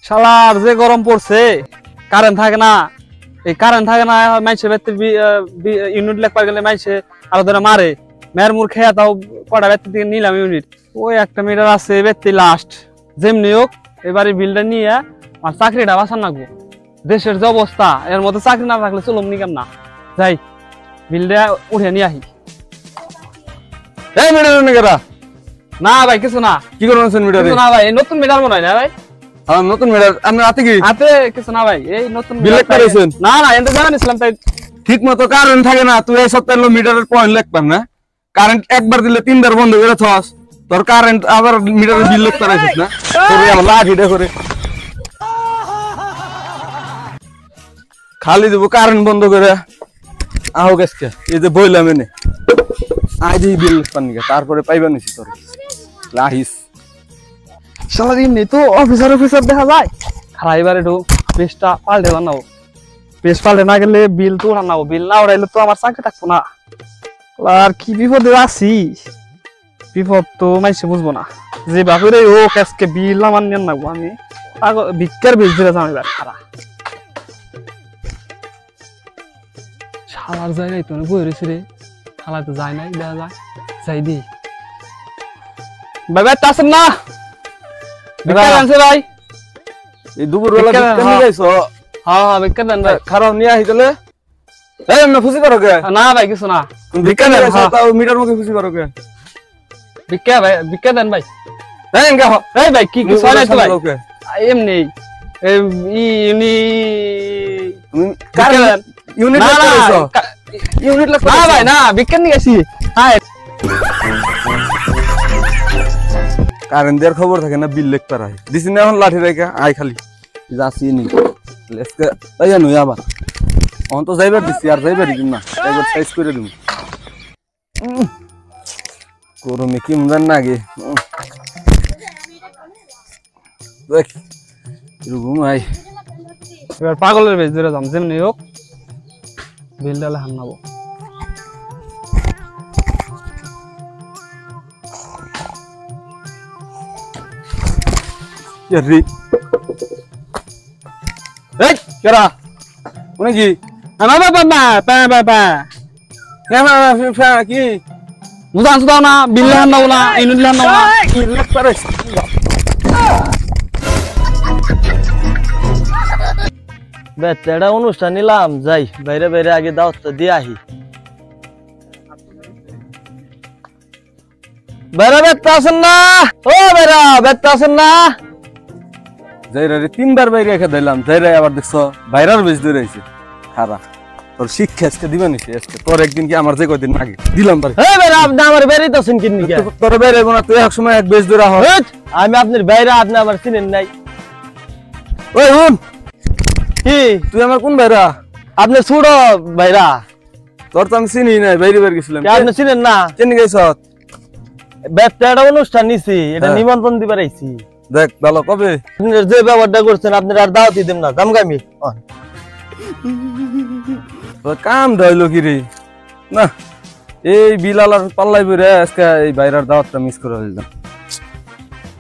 শালার যে গরম পড়ছে, কারেন্ট থাকে না। এই কারেন্ট থাকে না, মাইসে ইউনিট লেখবার গেলে মাইসে আরো ধরে মারে। মেয়ের মুর খেয়া তাও কটা ব্যক্তি থেকে নিলাম ইউনিট। ওই একটা মিটার আছে ব্যক্তি লাস্ট। যেমনি হোক এবারে বিলটা নিয়ে আমার চাকরিটা বাঁচান লাগবো। দেশের যে অবস্থা, এর মধ্যে চাকরি না থাকলে চলুম নি কেমন না। যাই বিলটা উঠে নিয়ে আহি। এই মিটার না ভাই কিছু না। কি করছেন মিটার? না ভাই, নতুন মিটার মনে হয় না ভাই। নতুন মিটার আপনার হাতে কি? হাতে কিছু না ভাই, এই নতুন বিল করেছেন? না না, এটা জানিছিলাম তাই। ঠিক মতো কারেন্ট থাকে না, তুই এই সপ্তাহে মিটারের পয়েন্ট লিখতাম না। কারেন্ট একবার দিলে 3 বার বন্ধ করে থস, তোর কারেন্ট আবার মিটারের বিল লিখতে রাখিস না। তোরে আমার লাঠিটা করে খালি দেবো কারেন্ট বন্ধ করে। আহো গেছকে এই যে বইলাম এনে আজ এই বিল লিখতাম নিকে, তারপরে পাইবা নিছি তোর লাহিস। শালা এমনি তো অফিসার দেখা যায়। খারাপ এবার একটু পেজটা পাল্টে বানাবো। পেজ পাল্টে না গেলে বিল তো বানাবো। বিল না উড়াইলে তো আমার চাকরি থাকবো না। আর কি বিপদে আছি, বিপদ তো মাইসে বুঝবো না। যে বাপুরে ও আজকে বিল আমার নেন নাগবো। আমি ভিক্ষার বিল দিলে যাবো এবার। খারাপ শালার যায় নাই তো বই রয়েছে রে। শালা তো যায় নাই, দেখা যায় যাই দি। ভাই ব্যস্ত আছেন না? ভাই এই দুপুরবেলা ভিক্ষা নিয়ে যাইছো? হ্যাঁ হ্যাঁ, ভিক্ষা দেন ভাই। খারাপ নিয়ে আহি তাহলে এই এমনি খুশি করো কে? না ভাই কিছু না, ভিক্ষা নিয়ে যাইছো তাও মিটার মুখে খুশি করো কে? ভিক্ষা ভাই, ভিক্ষা দেন ভাই। এই এঙ্গা হ এই ভাই কি কিছু হয় না তো ভাই? ওকে এমনি তুমি কারেন্ট ইউনিট লাগাইছো? ইউনিট লাগবে না ভাই, না ভিক্ষা নিয়ে আসি। হ্যাঁ কারেন্ট দেওয়ার খবর থাকে না, বিল লিখতে রাখি দিছি না। এখন লাঠি রেখে আই খালি যাচ্ছি নি লেসকে তাই নই আবার অন তো যাইবার দিছি, আর যাইবার দিম না, একবার সাইজ করে দিম। গরমে কি মজার নাগে দেখ এরকম আই। এবার পাগলের বেশ ধরে যাম, যেমনি হোক বিল ডালে হামনাবো। এই কেরা কোনে কি কি বুঝান দাও না, বিল হামনাবো না, ইউনিট হামনাবো না। বেটা অনুষ্ঠান নিলাম, যাই বাইরে বাইরে আগে দাওয়াতটা দিয়ে আহি। বেড়া বেড়তে আছেন না? ও বেড়া বেড়তে আছেন না? যাইরা রে 3 বার বাইরে রেখে দিলাম, যাইরা আবার দেখছো বাইরের বেশ দূরে আইছে। খারা তোর শিক্ষা আজকে দিবা নিছে, আজকে তোর একদিন কি আমার যে কয়দিন আগে দিলাম পারে। হে বেড়া আপনি আমার বেরিতে আছেন কিন্নি কে? তোর বাইরে না, তুই এক সময় এক বেশ দূরে হ। আমি আপনার বাইরে, আপনি আমার চিনেন নাই। ওই হুন কি তুই আমার কোন বাইরা? আপনি ছোট বাইরা, তোর তো আমি চিনি নাই, বাইরে বাইরে গেছিলাম। আপনি চিনেন না? চিনি গেছ? বেটা অনুষ্ঠান নিছি, এটা নিমন্ত্রণ দিবার আইছি। দেখ ভালো কবে আপনার যে ব্যবহারটা করছেন, আপনার আর দাওয়াতই দেব না, জামগামি। কাম ধইলো কি রে না, এই বিলালার পাল্লাই বইরে আজকে এই বাইরের দাওয়াতটা মিস করে দিলাম।